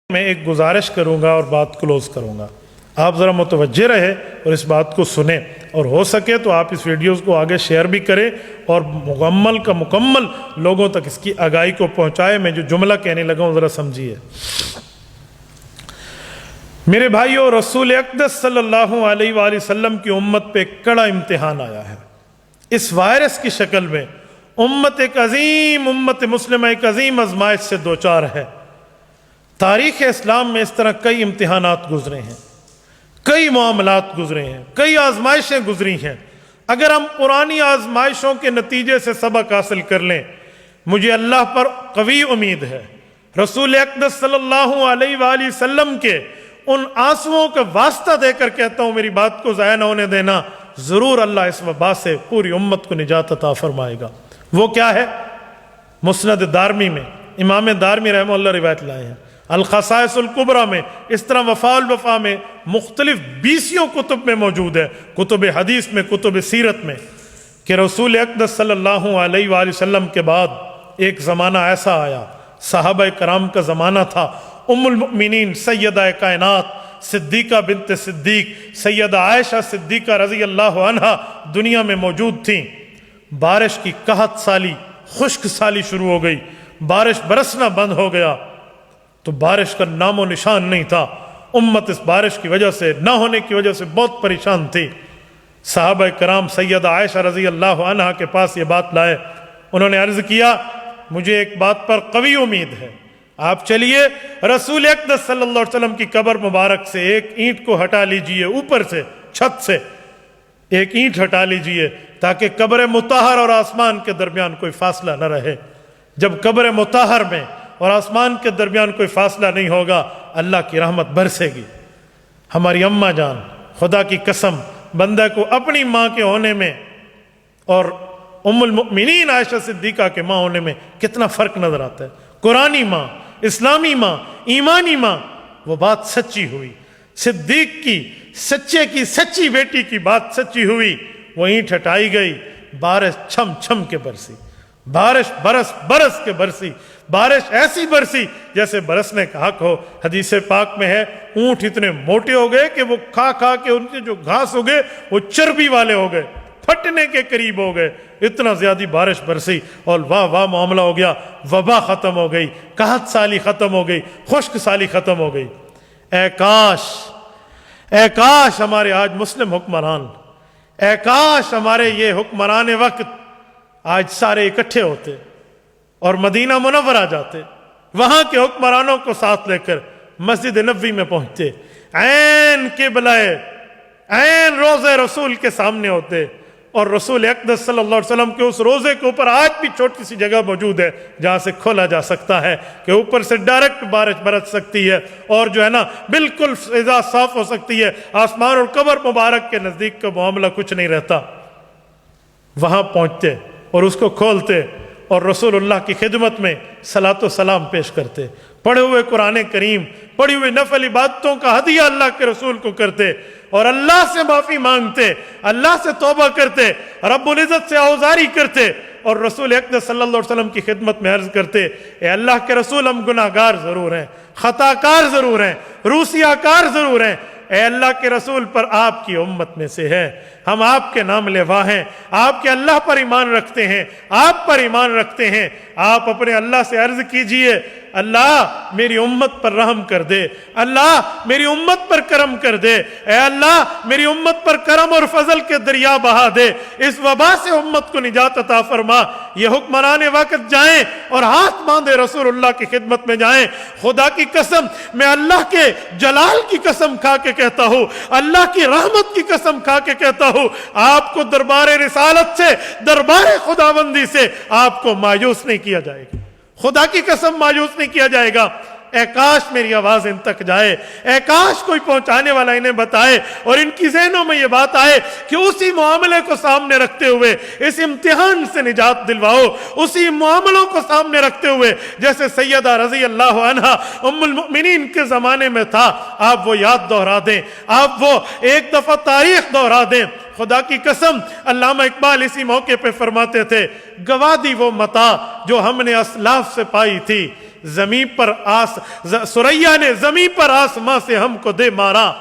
میں ایک گزارش کروں گا اور بات کلوز کروں گا. آپ ذرا متوجہ رہے اور اس بات کو سنیں، اور ہو سکے تو آپ اس ویڈیوز کو آگے شیئر بھی کریں اور مکمل لوگوں تک اس کی آگاہی کو پہنچائے. میں جو جملہ کہنے لگا ہوں ذرا سمجھیے. میرے بھائیو، رسول اقدس صلی اللہ علیہ وآلہ وسلم کی امت پہ کڑا امتحان آیا ہے. اس وائرس کی شکل میں امت مسلمہ ایک عظیم آزمائش سے دوچار ہے. تاریخ اسلام میں اس طرح کئی امتحانات گزرے ہیں، کئی معاملات گزرے ہیں، کئی آزمائشیں گزری ہیں. اگر ہم پرانی آزمائشوں کے نتیجے سے سبق حاصل کر لیں، مجھے اللہ پر قوی امید ہے. رسول اقدس صلی اللہ علیہ وآلہ وسلم کے ان آنسوؤں کا واسطہ دے کر کہتا ہوں، میری بات کو ضائع نہ ہونے دینا. ضرور اللہ اس وبا سے پوری امت کو نجات عطا فرمائے گا. وہ کیا ہے؟ مسند دارمی میں امام دارمی رحمہ اللہ روایت لائے ہیں. الخصائص الکبریٰ میں، اس طرح وفاء الوفا میں، مختلف 20 کتب میں موجود ہے، کتب حدیث میں، کتب سیرت میں، کہ رسول اقدس صلی اللہ علیہ وآلہ وسلم کے بعد ایک زمانہ ایسا آیا، صحابہ کرام کا زمانہ تھا. ام المؤمنین سیدہ کائنات صدیقہ بنت صدیق سیدہ عائشہ صدیقہ رضی اللہ عنہا دنیا میں موجود تھیں. بارش کی قحط سالی، خشک سالی شروع ہو گئی، بارش برسنا بند ہو گیا، تو بارش کا نام و نشان نہیں تھا. امت اس بارش کی وجہ سے، نہ ہونے کی وجہ سے بہت پریشان تھی. صحابہ کرام سیدہ عائشہ رضی اللہ عنہا کے پاس یہ بات لائے. انہوں نے عرض کیا، مجھے ایک بات پر قوی امید ہے، آپ چلیے رسول اقدس صلی اللہ علیہ وسلم کی قبر مبارک سے ایک اینٹ کو ہٹا لیجئے، اوپر سے چھت سے ایک اینٹ ہٹا لیجئے، تاکہ قبر مطہر اور آسمان کے درمیان کوئی فاصلہ نہ رہے. جب قبر مطہر میں اور آسمان کے درمیان کوئی فاصلہ نہیں ہوگا، اللہ کی رحمت برسے گی. ہماری اماں جان، خدا کی قسم، بندہ کو اپنی ماں کے ہونے میں اور ام المؤمنین عائشہ صدیقہ کے ماں ہونے میں کتنا فرق نظر آتا ہے. قرآنی ماں، اسلامی ماں، ایمانی ماں. وہ بات سچی ہوئی، صدیق کی سچی بیٹی کی بات سچی ہوئی. وہ اینٹ ہٹائی گئی، بارش چھم چھم کے برسی، بارش برس کے برسی. بارش ایسی برسی جیسے برسنے کا حق ہو. حدیث پاک میں ہے، اونٹ اتنے موٹے ہو گئے کہ وہ کھا کے ان کے جو گھاس ہو گئے وہ چربی والے ہو گئے، پھٹنے کے قریب ہو گئے. اتنا زیادہ بارش برسی اور واہ معاملہ ہو گیا. وبا ختم ہو گئی، قحط سالی ختم ہو گئی، خشک سالی ختم ہو گئی. اے کاش ہمارے آج مسلم حکمران، اے کاش ہمارے یہ حکمران وقت آج سارے اکٹھے ہوتے اور مدینہ منورہ جاتے، وہاں کے حکمرانوں کو ساتھ لے کر مسجد نبوی میں پہنچتے، عین قبلہ، عین روضہ رسول کے سامنے ہوتے، اور رسول اقدس صلی اللہ علیہ وسلم کے اس روضے کے اوپر آج بھی چھوٹی سی جگہ موجود ہے جہاں سے کھولا جا سکتا ہے کہ اوپر سے ڈائریکٹ بارش برس سکتی ہے، اور جو ہے نا بالکل فضا صاف ہو سکتی ہے. آسمان اور قبر مبارک کے نزدیک کا معاملہ کچھ نہیں رہتا. وہاں پہنچتے اور اس کو کھولتے اور رسول اللہ کی خدمت میں صلاۃ و سلام پیش کرتے، پڑھے ہوئے قرآن کریم، پڑھی ہوئی نفل عبادتوں کا ہدیہ اللہ کے رسول کو کرتے، اور اللہ سے معافی مانگتے، اللہ سے توبہ کرتے، رب العزت سے آوزاری کرتے، اور رسول اقدس صلی اللہ علیہ وسلم کی خدمت میں عرض کرتے، اے اللہ کے رسول، ہم گناہ گار ضرور ہیں، خطا کار ضرور ہیں، روسیہ کار ضرور ہیں، اے اللہ کے رسول، پر آپ کی امت میں سے ہے، ہم آپ کے نام لیوا ہیں، آپ کے اللہ پر ایمان رکھتے ہیں، آپ پر ایمان رکھتے ہیں. آپ اپنے اللہ سے عرض کیجئے، اللہ میری امت پر رحم کر دے، اللہ میری امت پر کرم کر دے، اے اللہ میری امت پر کرم اور فضل کے دریا بہا دے، اس وبا سے امت کو نجات عطا فرما. یہ حکمران وقت جائیں اور ہاتھ باندھے رسول اللہ کی خدمت میں جائیں. خدا کی قسم، میں اللہ کے جلال کی قسم کھا کے کہتا ہوں، اللہ کی رحمت کی قسم کھا کے کہتا ہوں، آپ کو دربار رسالت سے، دربار خداوندی سے آپ کو مایوس نہیں کیا جائے گا. خدا کی قسم مایوس نہیں کیا جائے گا. اے کاش میری آواز ان تک جائے، اے کاش کوئی پہنچانے والا انہیں بتائے اور ان کی ذہنوں میں یہ بات آئے کہ اسی معاملے کو سامنے رکھتے ہوئے اس امتحان سے نجات دلواؤ. اسی معاملوں کو سامنے رکھتے ہوئے جیسے سیدہ رضی اللہ عنہا ام المؤمنین کے زمانے میں تھا، آپ وہ یاد دہرا دیں، آپ وہ ایک دفعہ تاریخ دہرا دیں. خدا کی قسم، علامہ اقبال اسی موقع پہ فرماتے تھے، گوا دی وہ متاع جو ہم نے اسلاف سے پائی تھی، زمین پر سریا نے زمین پر آسماں سے ہم کو دے مارا،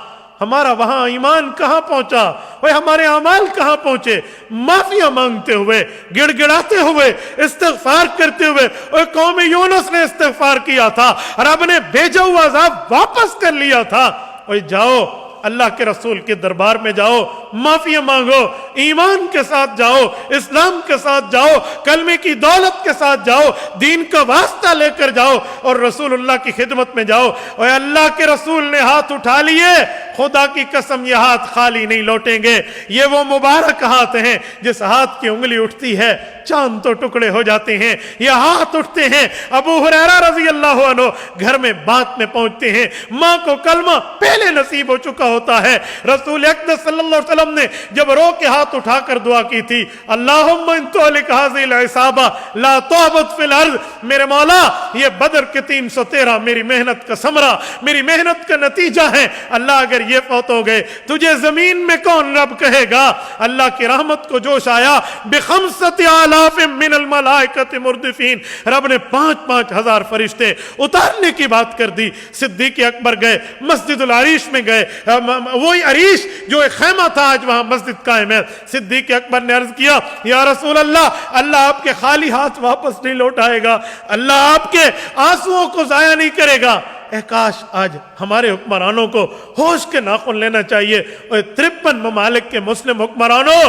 ہمارا وہاں ایمان کہاں پہنچا؟ وہ ہمارے اعمال کہاں پہنچے؟ معافیاں مانگتے ہوئے، گڑ گڑاتے ہوئے، استغفار کرتے ہوئے. اور قوم یونس نے استغفار کیا تھا، رب نے بھیجا ہوا عذاب واپس کر لیا تھا. اور جاؤ اللہ کے رسول کے دربار میں جاؤ، معافیاں مانگو، ایمان کے ساتھ جاؤ، اسلام کے ساتھ جاؤ، کلمے کی دولت کے ساتھ جاؤ، دین کا واسطہ لے کر جاؤ اور رسول اللہ کی خدمت میں جاؤ. اور اللہ کے رسول نے ہاتھ اٹھا لیے، خدا کی قسم یہ ہاتھ خالی نہیں لوٹیں گے. یہ وہ مبارک ہاتھ ہیں جس ہاتھ کی انگلی اٹھتی ہے چاند تو ٹکڑے ہو جاتے ہیں. یہ ہاتھ اٹھتے ہیں، ابو ہریرہ رضی اللہ عنہ گھر میں بات میں پہنچتے ہیں، ماں کو کلمہ پہلے نصیب ہو چکا ہوتا ہے. رسول اقدس صلی اللہ علیہ وسلم نے جب رو کے ہاتھ اٹھا کر دعا کی تھی، اللہم ان تہلک ہذہ العصابہ لا تعبد فی الارض، میرے مولا یہ بدر کے 313 میری محنت کا ثمرہ، میری محنت کا نتیجہ ہے. اللہ اگر یہ فوت ہو گئے تجھے زمین میں کون رب کہے گا؟ اللہ کی رحمت کو جوش آیا، بخمسۃ آلاف من الملائکۃ مردفین، رب نے 5,000 فرشتے اتارنے کی بات کر دی. صدیق اکبر گئے، مسجد العریش میں گئے، وہی عریش جو ایک خیمہ تھا آج وہاں مسجد قائم ہے. صدیق اکبر نے عرض کیا، یا رسول اللہ، اللہ آپ کے خالی ہاتھ واپس نہیں لوٹائے گا، اللہ آپ کے آنسوؤں کو ضائع نہیں کرے گا. اے کاش آج ہمارے حکمرانوں کو ہوش کے ناخن لینا چاہیے. اور 53 ممالک کے مسلم حکمرانوں،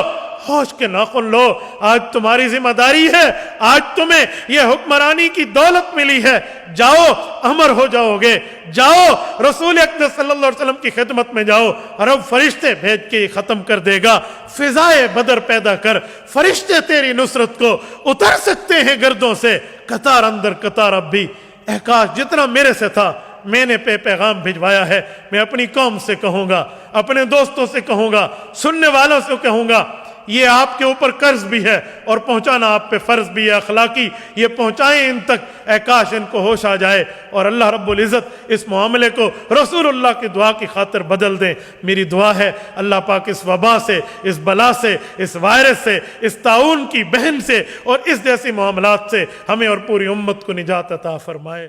ہوش کے ناخن لو، آج تمہاری ذمہ داری ہے، آج تمہیں یہ حکمرانی کی دولت ملی ہے. جاؤ امر ہو جاؤ گے، جاؤ رسول اقدس صلی اللہ علیہ وسلم کی خدمت میں جاؤ، رب فرشتے بھیج کے ختم کر دے گا. فضائے بدر پیدا کر، فرشتے تیری نصرت کو اتر سکتے ہیں گردوں سے، قطار اندر قطار اب بھی. اے کاش جتنا میرے سے تھا میں نے پیغام بھجوایا ہے. میں اپنی قوم سے کہوں گا، اپنے دوستوں سے کہوں گا، سننے والوں سے کہوں گا، یہ آپ کے اوپر قرض بھی ہے اور پہنچانا آپ پہ فرض بھی ہے اخلاقی. یہ پہنچائیں ان تک. اے کاش ان کو ہوش آ جائے اور اللہ رب العزت اس معاملے کو رسول اللہ کی دعا کی خاطر بدل دیں. میری دعا ہے اللہ پاک اس وبا سے، اس بلا سے، اس وائرس سے، اس طاعون کی بہن سے اور اس جیسی معاملات سے ہمیں اور پوری امت کو نجات عطا فرمائے.